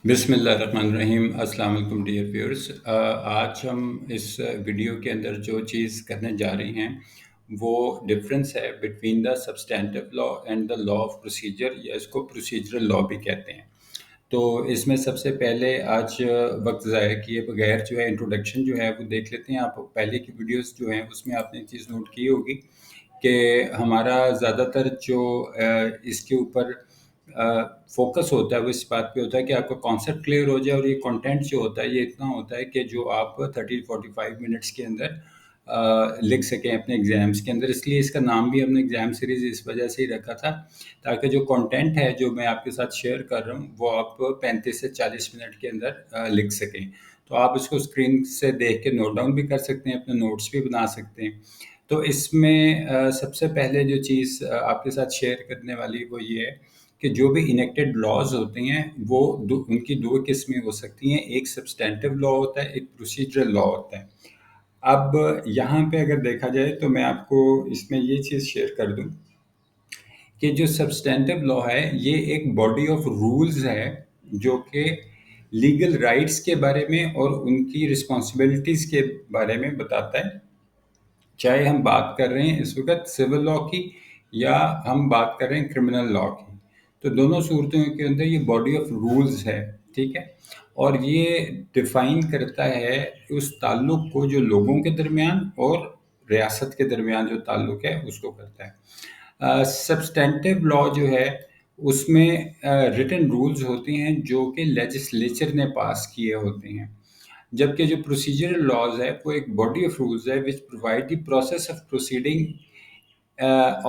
بسم اللہ الرحمن الرحیم۔ السلام علیکم ڈیئر ویورز۔ آج ہم اس ویڈیو کے اندر جو چیز کرنے جا رہے ہیں وہ ڈفرینس ہے between the substantive law and the law of procedure, یا اس کو پروسیجرل لا بھی کہتے ہیں۔ تو اس میں سب سے پہلے آج وقت ضائع کیے بغیر جو ہے انٹروڈکشن جو ہے وہ دیکھ لیتے ہیں۔ آپ پہلے کی ویڈیوز جو ہیں اس میں آپ نے چیز نوٹ کی ہوگی کہ ہمارا زیادہ تر جو اس کے اوپر فوکس ہوتا ہے وہ اس بات پہ ہوتا ہے کہ آپ کا کانسیپٹ کلیئر ہو جائے، اور یہ کنٹینٹ جو ہوتا ہے یہ اتنا ہوتا ہے کہ جو آپ 30-45 منٹس کے اندر لکھ سکیں اپنے ایگزامس کے اندر۔ اس لیے اس کا نام بھی ہم نے ایگزام سیریز اس وجہ سے ہی رکھا تھا، تاکہ جو کنٹینٹ ہے جو میں آپ کے ساتھ شیئر کر رہا ہوں وہ آپ 35 سے 40 منٹ کے اندر لکھ سکیں۔ تو آپ اس کو اسکرین سے دیکھ کے نوٹ ڈاؤن بھی کر سکتے ہیں، اپنے نوٹس بھی بنا سکتے ہیں۔ تو اس میں سب سے پہلے جو چیز آپ کے ساتھ شیئر کرنے والی وہ یہ ہے کہ جو بھی انیکٹڈ لاز ہوتے ہیں وہ ان کی دو قسمیں ہو سکتی ہیں، ایک سبسٹینٹیو لا ہوتا ہے، ایک پروسیجرل لا ہوتا ہے۔ اب یہاں پہ اگر دیکھا جائے تو میں آپ کو اس میں یہ چیز شیئر کر دوں کہ جو سبسٹینٹیو لا ہے یہ ایک باڈی آف رولز ہے جو کہ لیگل رائٹس کے بارے میں اور ان کی رسپانسبلٹیز کے بارے میں بتاتا ہے، چاہے ہم بات کر رہے ہیں اس وقت سول لا کی یا ہم بات کر رہے ہیں کرمنل لا کی۔ تو دونوں صورتوں کے اندر یہ باڈی آف رولز ہے، ٹھیک ہے، اور یہ ڈیفائن کرتا ہے اس تعلق کو جو لوگوں کے درمیان اور ریاست کے درمیان جو تعلق ہے اس کو کرتا ہے۔ سبسٹینٹیو لا جو ہے اس میں ریٹن رولز ہوتے ہیں جو کہ لیجسلیچر نے پاس کیے ہوتے ہیں، جبکہ جو پروسیجرل لاز ہے وہ ایک باڈی آف رولز ہے which provide the process of proceeding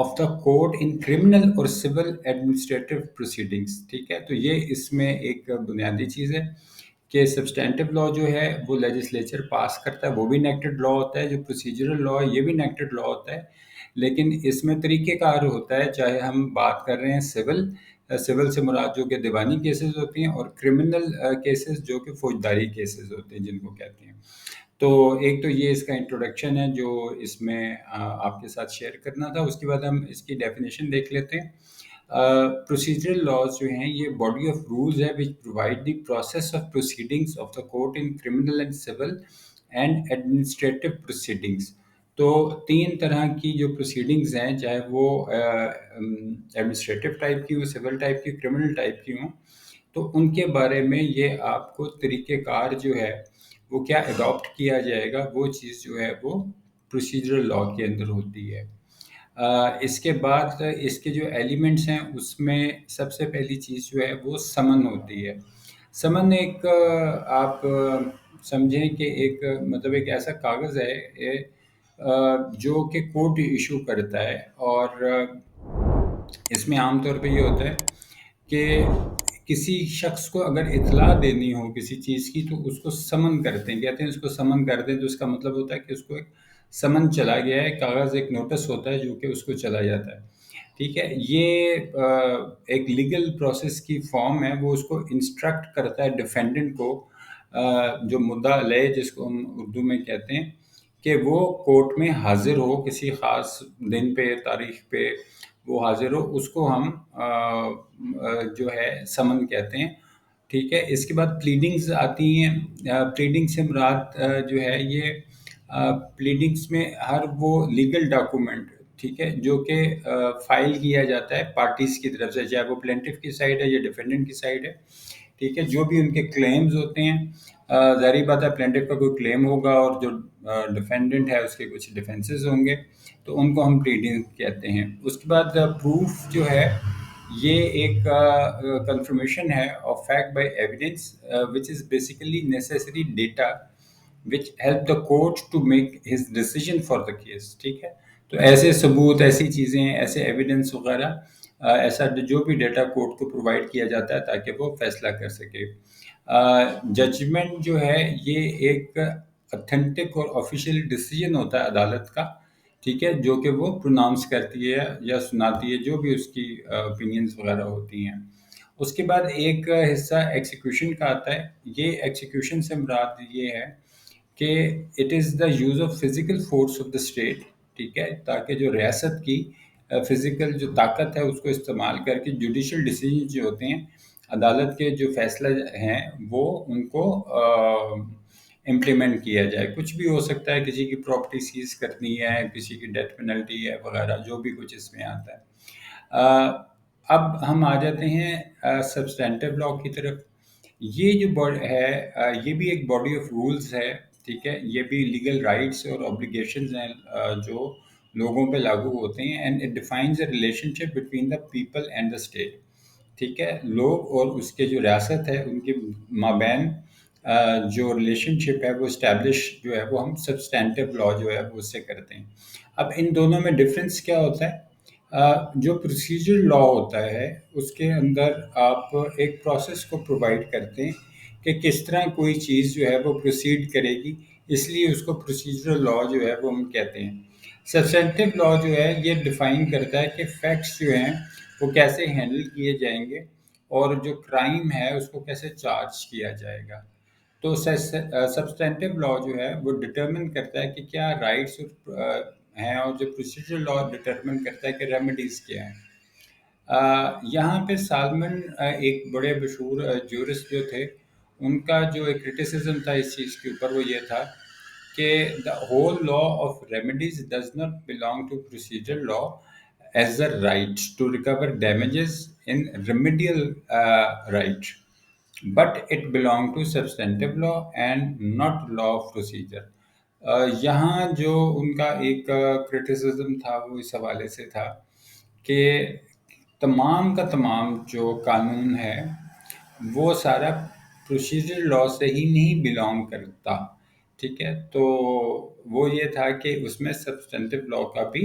of the court in criminal اور civil administrative proceedings، ٹھیک ہے۔ تو یہ اس میں ایک بنیادی چیز ہے کہ سبسٹینٹیو لا جو ہے وہ لیجسلیچر پاس کرتا ہے، وہ بھی انیکٹڈ لا ہوتا ہے۔ جو پروسیجرل لا ہے یہ بھی انیکٹڈ لا ہوتا ہے، لیکن اس میں طریقہ کار ہوتا ہے، چاہے ہم بات کر رہے ہیں سول سے مراد جو کہ دیوانی کیسز ہوتی ہیں، اور کرمنل کیسز جو کہ فوجداری کیسز ہوتے ہیں جن کو کہتے ہیں۔ تو ایک تو یہ اس کا انٹروڈکشن ہے جو اس میں آپ کے ساتھ شیئر کرنا تھا۔ اس کے بعد ہم اس کی ڈیفینیشن دیکھ لیتے ہیں۔ پروسیجرل لاز جو ہیں یہ باڈی آف رولز ہے which provide the process of proceedings of the court in criminal and civil and administrative proceedings۔ تو تین طرح کی جو پروسیڈنگز ہیں، چاہے وہ ایڈمنسٹریٹو ٹائپ کی ہوں، سول ٹائپ کی، کرمنل ٹائپ کی ہوں، تو ان کے بارے میں یہ آپ کو طریقہ کار جو ہے وہ کیا اڈاپٹ کیا جائے گا، وہ چیز جو ہے وہ پروسیجرل لا کے اندر ہوتی ہے۔ اس کے بعد اس کے جو ایلیمنٹس ہیں اس میں سب سے پہلی چیز جو ہے وہ سمن ہوتی ہے۔ سمن ایک آپ سمجھیں کہ ایک مطلب ایک ایسا کاغذ ہے جو کہ کورٹ ایشو کرتا ہے، اور اس میں عام طور پہ یہ ہوتا ہے کہ کسی شخص کو اگر اطلاع دینی ہو کسی چیز کی تو اس کو سمن کرتے ہیں، کہتے ہیں اس کو سمن کر دیں، تو اس کا مطلب ہوتا ہے کہ اس کو ایک سمن چلا گیا ہے، کاغذ ایک نوٹس ہوتا ہے جو کہ اس کو چلا جاتا ہے، ٹھیک ہے۔ یہ ایک لیگل پروسیس کی فارم ہے، وہ اس کو انسٹرکٹ کرتا ہے ڈیفینڈنٹ کو، جو مدعا علیہ جس کو ہم اردو میں کہتے ہیں، کہ وہ کورٹ میں حاضر ہو کسی خاص دن پہ تاریخ پہ وہ حاضر ہو، اس کو ہم جو ہے سمن کہتے ہیں، ٹھیک ہے۔ اس کے بعد پلیڈنگز آتی ہیں۔ پلیڈنگ سے مراد جو ہے یہ پلیڈنگز میں ہر وہ لیگل ڈاکومنٹ، ٹھیک ہے، جو کہ فائل کیا جاتا ہے پارٹیز کی طرف سے، چاہے وہ پلینٹف کی سائڈ ہے یا ڈیفینڈنٹ کی سائڈ ہے، ٹھیک ہے، جو بھی ان کے کلیمز ہوتے ہیں۔ ظاہری بات ہے پلینٹف کا کوئی کلیم ہوگا اور جو ڈیفینڈنٹ ہے اس کے کچھ ڈیفینسز ہوں گے، تو ان کو ہم پلیڈنگ کہتے ہیں۔ اس کے بعد پروف جو ہے یہ ایک کنفرمیشن ہے of fact by evidence which is basically necessary data which help the court to make his decision for the case، ٹھیک ہے۔ تو ایسے ثبوت، ایسی چیزیں، ایسے ایویڈنس وغیرہ، ایسا جو بھی ڈیٹا کورٹ کو پرووائڈ کیا جاتا ہے تاکہ وہ فیصلہ کر سکے۔ ججمنٹ جو ہے یہ ایک اتھینٹک اور آفیشیل ڈیسیجن ہوتا ہے عدالت کا، ٹھیک ہے، جو کہ وہ پروناؤنس کرتی ہے یا سناتی ہے، جو بھی اس کی اوپینینز وغیرہ ہوتی ہیں۔ اس کے بعد ایک حصہ ایکسیکیوشن کا آتا ہے۔ یہ ایکسیکیوشن سے مراد یہ ہے کہ it is the use of physical force of the state, ٹھیک ہے، تاکہ جو ریاست کی فزیکل جو طاقت ہے اس کو استعمال کر کے جوڈیشل ڈیسیجن جو ہوتے ہیں عدالت کے جو فیصلہ ہیں وہ ان کو امپلیمنٹ کیا جائے. کچھ بھی ہو سکتا ہے، کسی کی پراپرٹی سیز کرنی ہے، کسی کی ڈیتھ پینلٹی ہے وغیرہ، جو بھی کچھ اس میں آتا ہے. اب ہم آ جاتے ہیں سبسٹینٹیو لاء کی طرف. یہ جو ہے یہ بھی ایک باڈی آف رولز ہے، ٹھیک ہے. یہ بھی لیگل رائٹس اور اوبلیگیشنز ہیں جو لوگوں پہ لاگو ہوتے ہیں. And it defines a relation ship between the people and the state. ٹھیک ہے، لوگ اور اس کے جو ریاست ہے ان کے مابین جو ریلیشن شپ ہے وہ اسٹیبلش جو ہے وہ ہم سبسٹینٹیو لاء جو ہے وہ اس سے کرتے ہیں. اب ان دونوں میں ڈفرینس کیا ہوتا ہے؟ جو پروسیجر لاء ہوتا ہے اس کے اندر آپ ایک پروسیس کو پرووائڈ کرتے ہیں کہ کس طرح کوئی چیز جو ہے وہ پروسیڈ کرے گی، اس لیے اس کو پروسیجرل لاء جو ہے وہ ہم کہتے ہیں. سبسٹینٹیو لاء جو ہے یہ ڈیفائن کرتا ہے کہ فیکٹس جو ہیں وہ کیسے ہینڈل کیے جائیں گے اور جو کرائم ہے اس کو کیسے چارج کیا جائے گا. تو سبسٹینٹیو لاء جو ہے وہ ڈٹرمن کرتا ہے کہ کیا رائٹس ہیں، اور جو پروسیجرل لاء ڈٹرمن کرتا ہے کہ ریمیڈیز کیا ہیں. یہاں پہ سالمن ایک بڑے مشہور جورسٹ جو تھے، ان کا جو ایک کرٹیسزم تھا اس چیز کے اوپر وہ یہ تھا کہ the whole law of remedies does not belong to procedural law as a right to recover damages in remedial right, but it belong to substantive law and not law of procedure. یہاں جو ان کا ایک criticism تھا وہ اس حوالے سے تھا کہ تمام کا تمام جو قانون ہے وہ سارا پروسیجر لاء سے ہی نہیں بلانگ کرتا. ٹھیک ہے، تو وہ یہ تھا کہ اس میں سبسٹینٹیو لاء کا بھی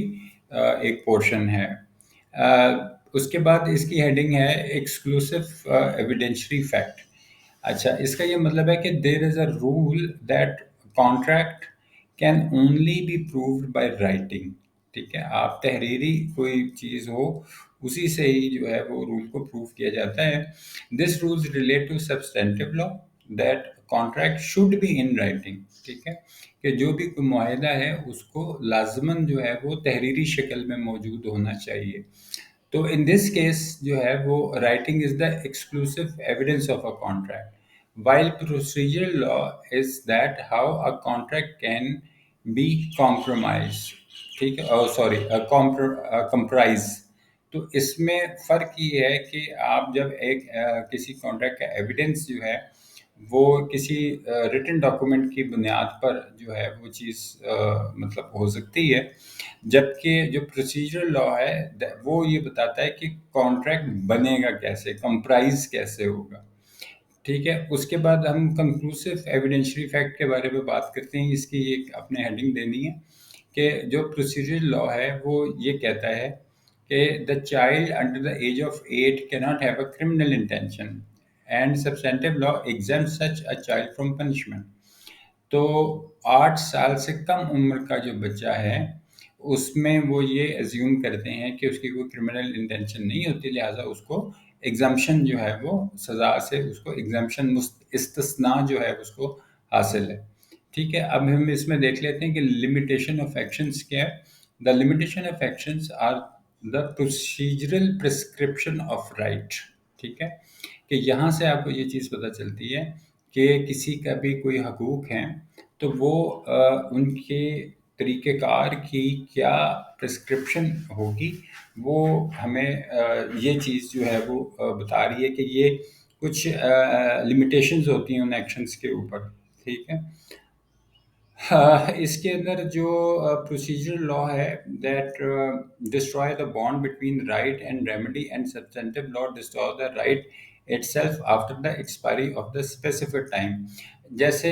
ایک پورشن ہے. اس کے بعد اس کی ہیڈنگ ہے ایکسکلوسو ایویڈینشری فیکٹ. اچھا، اس کا یہ مطلب ہے کہ there is a rule that contract can only be proved by writing. ٹھیک ہے، آپ تحریری کوئی چیز ہو اسی سے ہی جو ہے وہ رول کو پروو کیا جاتا ہے. This rules relate to substantive law that contract should be in writing. ٹھیک ہے، کہ جو بھی کوئی معاہدہ ہے اس کو لازماً جو ہے وہ تحریری شکل میں موجود ہونا چاہیے. تو ان دس کیس جو ہے وہ writing is the exclusive evidence of a contract, while procedural law is that how a contract can be compromised. ٹھیک ہے، سوری کمپرائز. تو اس میں فرق یہ ہے کہ آپ جب ایک کسی کانٹریکٹ کا ایویڈنس جو ہے وہ کسی ریٹن ڈاکومنٹ کی بنیاد پر جو ہے وہ چیز مطلب ہو سکتی ہے، جبکہ جو پروسیجرل لاء ہے وہ یہ بتاتا ہے کہ کانٹریکٹ بنے گا کیسے، کمپرائز کیسے ہوگا. ٹھیک ہے، اس کے بعد ہم کنکلوسیو ایویڈینشری فیکٹ کے بارے میں بات کرتے ہیں. اس کی ایک اپنے ہیڈنگ دینی ہے کہ جو پروسیجرل لاء ہے وہ یہ کہتا ہے کہ the child under the age of 8 cannot have a criminal intention and substantive law exempts such a child from punishment. تو 8 سال سے کم عمر کا جو بچہ ہے اس میں وہ یہ ایزیوم کرتے ہیں کہ اس کی کوئی کرمنل انٹینشن نہیں ہوتی، لہٰذا اس کو ایگزمپشن جو ہے وہ سزا سے اس کو ایگزمپشن استثناء جو ہے اس کو حاصل ہے. ٹھیک ہے، اب ہم اس میں دیکھ لیتے ہیں کہ لمیٹیشن آف ایکشنز کیا ہے. The limitation of actions are the procedural prescription of right. ٹھیک ہے، کہ یہاں سے آپ کو یہ چیز پتہ چلتی ہے کہ کسی کا بھی کوئی حقوق ہیں تو وہ ان کے طریقہ کار کی کیا پرسکرپشن ہوگی، وہ ہمیں یہ چیز جو ہے وہ بتا رہی ہے کہ یہ کچھ لمیٹیشنز ہوتی ہیں ان ایکشنز کے اوپر. ٹھیک ہے، اس کے اندر جو پروسیجرل لاء ہے that destroy the bond between right and remedy and substantive law destroy the right it self after the expiry of the specific time. جیسے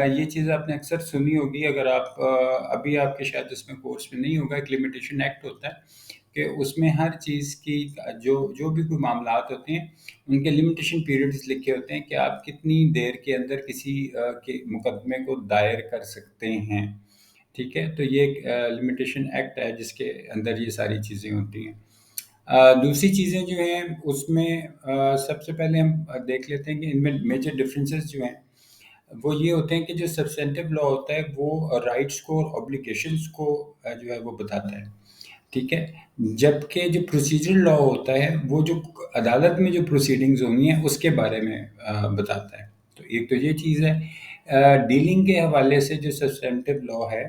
یہ چیز آپ نے اکثر سنی ہوگی، اگر آپ ابھی آپ کے شاید اس میں کورس میں نہیں ہوگا، ایک لمیٹیشن ایکٹ ہوتا ہے کہ اس میں ہر چیز کی جو بھی کوئی معاملات ہوتے ہیں ان کے لمیٹیشن پیریڈز لکھے ہوتے ہیں کہ آپ کتنی دیر کے اندر کسی کے مقدمے کو دائر کر سکتے ہیں. ٹھیک ہے، تو یہ ایک لمیٹیشن ایکٹ ہے جس کے اندر یہ ساری چیزیں ہوتی ہیں. دوسری چیزیں جو ہیں اس میں سب سے پہلے ہم دیکھ لیتے ہیں کہ ان میں میجر ڈفرینسز جو ہیں وہ یہ ہوتے ہیں کہ جو سبسٹینٹیو لاء ہوتا ہے وہ رائٹس کو اور اوبلیگیشنز کو جو ہے وہ بتاتا ہے. ٹھیک ہے. جبکہ جو پروسیجرل لا ہوتا ہے وہ جو عدالت میں جو پروسیڈنگز ہونی ہیں اس کے بارے میں بتاتا ہے. تو ایک تو یہ چیز ہے. ڈیلنگ کے حوالے سے جو سبسٹینٹیو لا ہے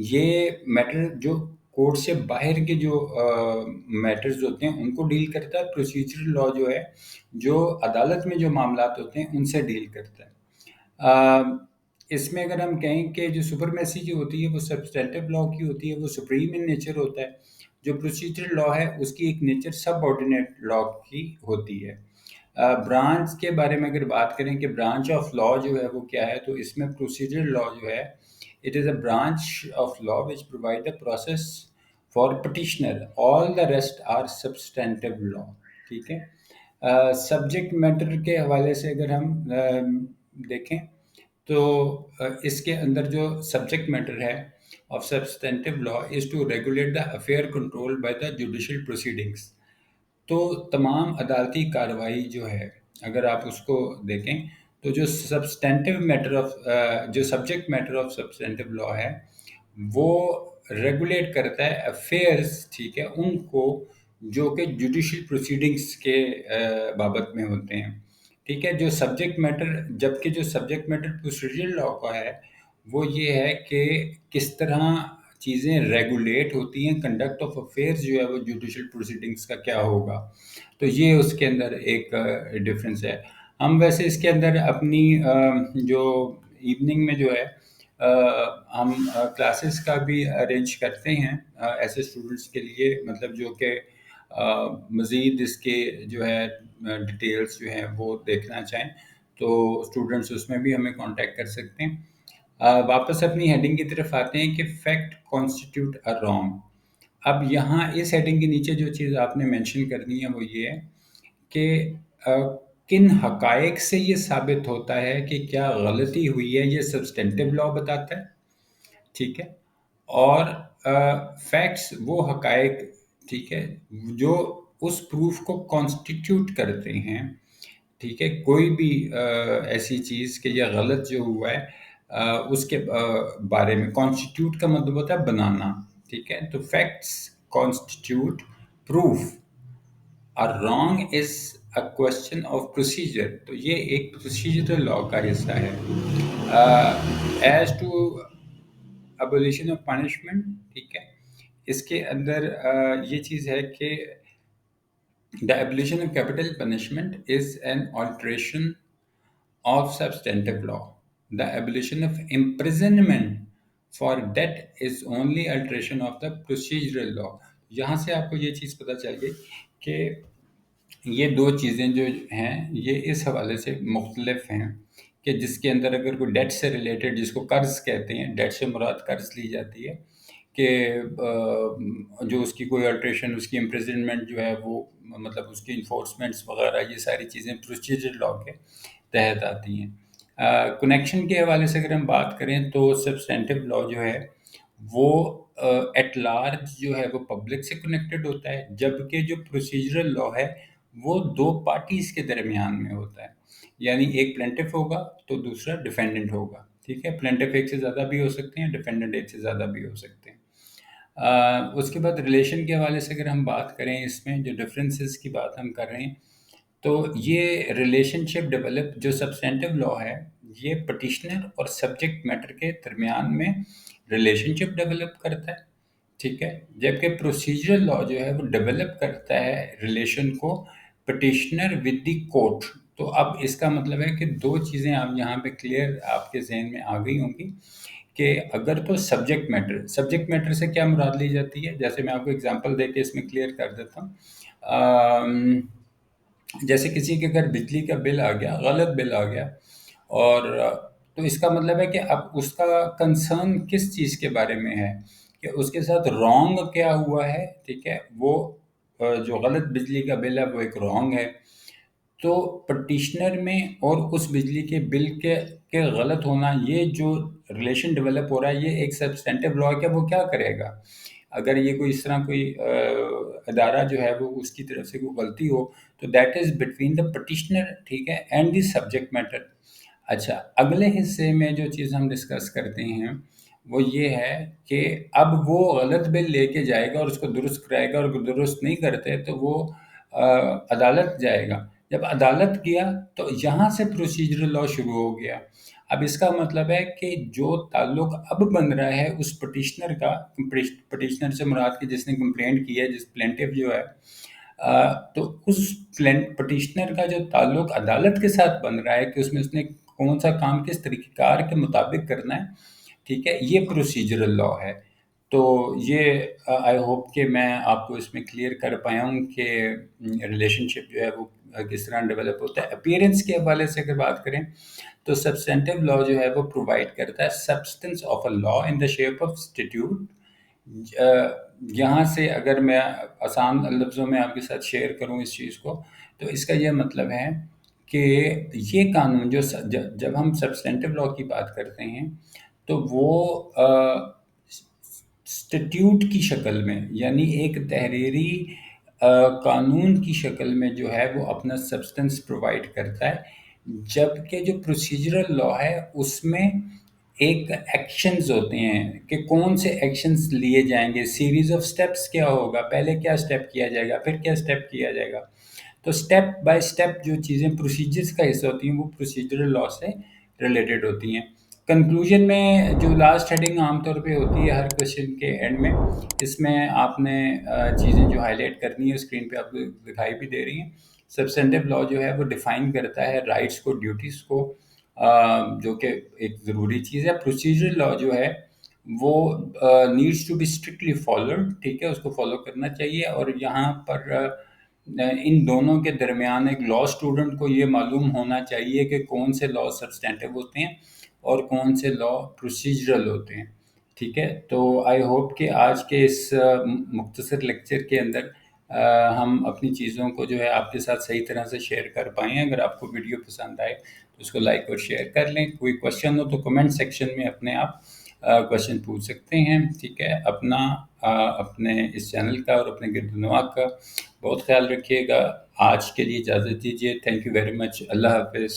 یہ میٹر جو کورٹ سے باہر کے جو میٹرز ہوتے ہیں ان کو ڈیل کرتا ہے. پروسیجرل لا جو ہے جو عدالت میں جو معاملات ہوتے ہیں ان سے ڈیل کرتا ہے. اس میں اگر ہم کہیں کہ جو سپرمیسی جو ہوتی ہے وہ سبسٹینٹیو لا کی ہوتی ہے، وہ سپریم ان نیچر ہوتا ہے. جو پروسیجرل لا ہے اس کی ایک نیچر سب آرڈینیٹ لا کی ہوتی ہے. برانچ کے بارے میں اگر بات کریں کہ برانچ آف لا جو ہے وہ کیا ہے، تو اس میں پروسیجرل لا جو ہے it is a branch of law which provide a process for petitioner. All the rest are substantive law. ٹھیک ہے. سبجیکٹ میٹر کے حوالے سے اگر ہم دیکھیں تو اس کے اندر جو سبجیکٹ میٹر ہے of substantive law is to regulate the affair control by the judicial proceedings. تو تمام عدالتی کارروائی جو ہے اگر آپ اس کو دیکھیں تو جو سبسٹینٹیو میٹر آف جو سبجیکٹ میٹر آف سبسٹینٹیو لا ہے وہ ریگولیٹ کرتا ہے افیئرس، ٹھیک ہے، ان کو جو کہ جوڈیشل پروسیڈنگس کے بابت میں ہوتے ہیں. ٹھیک ہے. جو سبجیکٹ میٹر جبکہ جو سبجیکٹ میٹر پروسیجرل لا کا ہے وہ یہ ہے کہ کس طرح چیزیں ریگولیٹ ہوتی ہیں، کنڈکٹ آف افیئرز جو ہے وہ جوڈیشل پروسیڈنگس کا کیا ہوگا. تو یہ اس کے اندر ایک ڈفرینس ہے. ہم ویسے اس کے اندر اپنی جو ایوننگ میں جو ہے ہم کلاسز کا بھی ارینج کرتے ہیں ایسے اسٹوڈنٹس کے لیے، مطلب جو کہ مزید اس کے جو ہے ڈیٹیلز جو ہیں وہ دیکھنا چاہیں تو اسٹوڈنٹس اس میں بھی ہمیں کانٹیکٹ کر سکتے ہیں. واپس اپنی ہیڈنگ کی طرف آتے ہیں کہ فیکٹ کانسٹیٹیوٹ اے رانگ. اب یہاں اس ہیڈنگ کے نیچے جو چیز آپ نے مینشن کرنی ہے وہ یہ ہے کہ کن حقائق سے یہ ثابت ہوتا ہے کہ کیا غلطی ہوئی ہے. یہ سبسٹینٹیو لا بتاتا ہے. ٹھیک ہے. اور فیکٹس وہ حقائق، ٹھیک ہے، جو اس پروف کو کانسٹیٹیوٹ کرتے ہیں. ٹھیک ہے. کوئی بھی ایسی چیز کہ یہ غلط جو ہوا ہے اس کے بارے میں. کانسٹیٹیوٹ کا مطلب ہوتا ہے بنانا. ٹھیک ہے. تو facts constituted proof. Wrong is a question of procedure. تو یہ ایک پروسیجرل لا کا حصہ ہے. ایز ٹو ابولیشن آف پنشمنٹ، ٹھیک ہے، اس کے اندر یہ چیز ہے کہ the abolition of capital punishment is an alteration of substantive law. The abolition of imprisonment for debt is only alteration of the procedural law. یہاں سے آپ کو یہ چیز پتہ چل گئی کہ یہ دو چیزیں جو ہیں یہ اس حوالے سے مختلف ہیں کہ جس کے اندر اگر کوئی ڈیٹ سے ریلیٹڈ، جس کو قرض کہتے ہیں، ڈیٹ سے مراد قرض لی جاتی ہے، کہ جو اس کی کوئی الٹریشن، اس کی امپریزنمنٹ جو ہے وہ مطلب اس کی انفورسمنٹس وغیرہ، یہ ساری چیزیں پروسیجر لا کے تحت آتی ہیں. کنیکشن کے حوالے سے اگر ہم بات کریں تو سبسٹینٹیو لا جو ہے وہ ایٹ لارج جو ہے وہ پبلک سے کنیکٹڈ ہوتا ہے، جبکہ جو پروسیجرل لا ہے وہ دو پارٹیز کے درمیان میں ہوتا ہے. یعنی ایک پلینٹف ہوگا تو دوسرا ڈیفینڈنٹ ہوگا. ٹھیک ہے. پلینٹف ایک سے زیادہ بھی ہو سکتے ہیں، ڈیفینڈنٹ ایک سے زیادہ بھی ہو سکتے ہیں. اس کے بعد ریلیشن کے حوالے سے اگر ہم بات کریں، اس میں جو ڈفرینسز کی بات ہم کر رہے ہیں تو یہ ریلیشن شپ ڈیولپ جو سبسٹینٹیو لا ہے یہ پٹیشنر اور سبجیکٹ میٹر کے درمیان میں ریلیشن شپ ڈیولپ کرتا ہے. ٹھیک ہے. جبکہ پروسیجرل لا جو ہے وہ ڈیولپ کرتا ہے ریلیشن کو پٹیشنر ود دی کورٹ. تو اب اس کا مطلب ہے کہ دو چیزیں آپ یہاں پہ کلیئر آپ کے ذہن میں آ گئی ہوں گی کہ اگر تو سبجیکٹ میٹر سے کیا مراد لی جاتی ہے. جیسے میں آپ کو ایگزامپل دے کے اس میں کلیئر کر دیتا ہوں. جیسے کسی کے گھر بجلی کا بل آ گیا، غلط بل آ گیا، اور تو اس کا مطلب ہے کہ اب اس کا کنسرن کس چیز کے بارے میں ہے کہ اس کے ساتھ رانگ کیا ہوا ہے. ٹھیک ہے. وہ جو غلط بجلی کا بل ہے وہ ایک رانگ ہے. تو پٹیشنر میں اور اس بجلی کے بل کے غلط ہونا، یہ جو ریلیشن ڈیولپ ہو رہا ہے یہ ایک سبسٹینٹیو لا ہے. وہ کیا کرے گا اگر یہ کوئی اس طرح کوئی ادارہ جو ہے وہ اس کی طرف سے کوئی غلطی ہو تو that is between the petitioner, ٹھیک ہے، اینڈ دی سبجیکٹ میٹر. اچھا، اگلے حصے میں جو چیز ہم ڈسکس کرتے ہیں وہ یہ ہے کہ اب وہ غلط بل لے کے جائے گا اور اس کو درست کرائے گا، اور اگر درست نہیں کرتے تو وہ عدالت جائے گا۔ جب عدالت گیا تو یہاں سے پروسیجرل لا شروع ہو گیا۔ اب اس کا مطلب ہے کہ جو تعلق اب بن رہا ہے اس پٹیشنر کا، پٹیشنر سے مراد کہ جس نے کمپلینٹ کی ہے، جس پلینٹف جو ہے، تو اس پٹیشنر کا جو تعلق عدالت کے ساتھ بن رہا ہے کہ اس نے کون سا کام کس طریقہ کار کے مطابق کرنا ہے، ٹھیک ہے، یہ پروسیجرل لا ہے۔ تو یہ آئی ہوپ کہ میں آپ کو اس میں کلیئر کر پایا ہوں کہ ریلیشن شپ جو ہے وہ کس طرح ڈیولپ ہوتا ہے۔ اپیئرنس کے حوالے سے اگر بات کریں تو سبسٹینٹیو لا جو ہے وہ پرووائڈ کرتا ہے substance of a law in the shape of statute. یہاں سے اگر میں آسان لفظوں میں آپ کے ساتھ شیئر کروں اس چیز کو، تو اس کا یہ مطلب ہے کہ یہ قانون جو جب ہم سبسٹینٹیو لا کی بات کرتے ہیں تو وہ اسٹیٹیوٹ کی شکل میں، یعنی ایک تحریری قانون کی شکل میں جو ہے وہ اپنا سبسٹنس پرووائڈ کرتا ہے، جبکہ جو پروسیجرل لا ہے اس میں ایک ایکشنز ہوتے ہیں کہ کون سے ایکشنز لیے جائیں گے، سیریز آف سٹیپس کیا ہوگا، پہلے کیا سٹیپ کیا جائے گا، پھر کیا سٹیپ کیا جائے گا۔ تو سٹیپ بائی سٹیپ جو چیزیں پروسیجرز کا حصہ ہوتی ہیں وہ پروسیجرل لا سے ریلیٹڈ ہوتی ہیں۔ کنکلوژن میں جو لاسٹ ہیڈنگ عام طور پہ ہوتی ہے ہر کوشچن کے اینڈ میں، اس میں آپ نے چیزیں جو ہائی لائٹ کرنی ہے اسکرین پہ آپ کو دکھائی بھی دے رہی ہیں۔ سبسٹینٹیو لا جو ہے وہ ڈیفائن کرتا ہے رائٹس کو، ڈیوٹیز کو، جو کہ ایک ضروری چیز ہے۔ پروسیجرل لا جو ہے وہ needs to be strictly followed, ٹھیک ہے، اس کو فالو کرنا چاہیے۔ اور یہاں پر ان دونوں کے درمیان ایک لا اسٹوڈنٹ کو یہ معلوم ہونا چاہیے کہ کون سے لا سبسٹینٹیو ہوتے ہیں اور کون سے لا پروسیجرل ہوتے ہیں، ٹھیک ہے۔ تو آئی ہوپ کہ آج کے اس مختصر لیکچر کے اندر ہم اپنی چیزوں کو جو ہے آپ کے ساتھ صحیح طرح سے شیئر کر پائیں۔ اگر آپ کو ویڈیو پسند آئے تو اس کو لائک اور شیئر کر لیں۔ کوئی کوشچن ہو تو کمنٹ سیکشن میں اپنے آپ کوشچن پوچھ سکتے ہیں، ٹھیک ہے۔ اپنے اس چینل کا اور اپنے گرد و نواح کا بہت خیال رکھیے گا۔ آج کے لیے اجازت دیجیے۔ Thank you very much. اللہ حافظ۔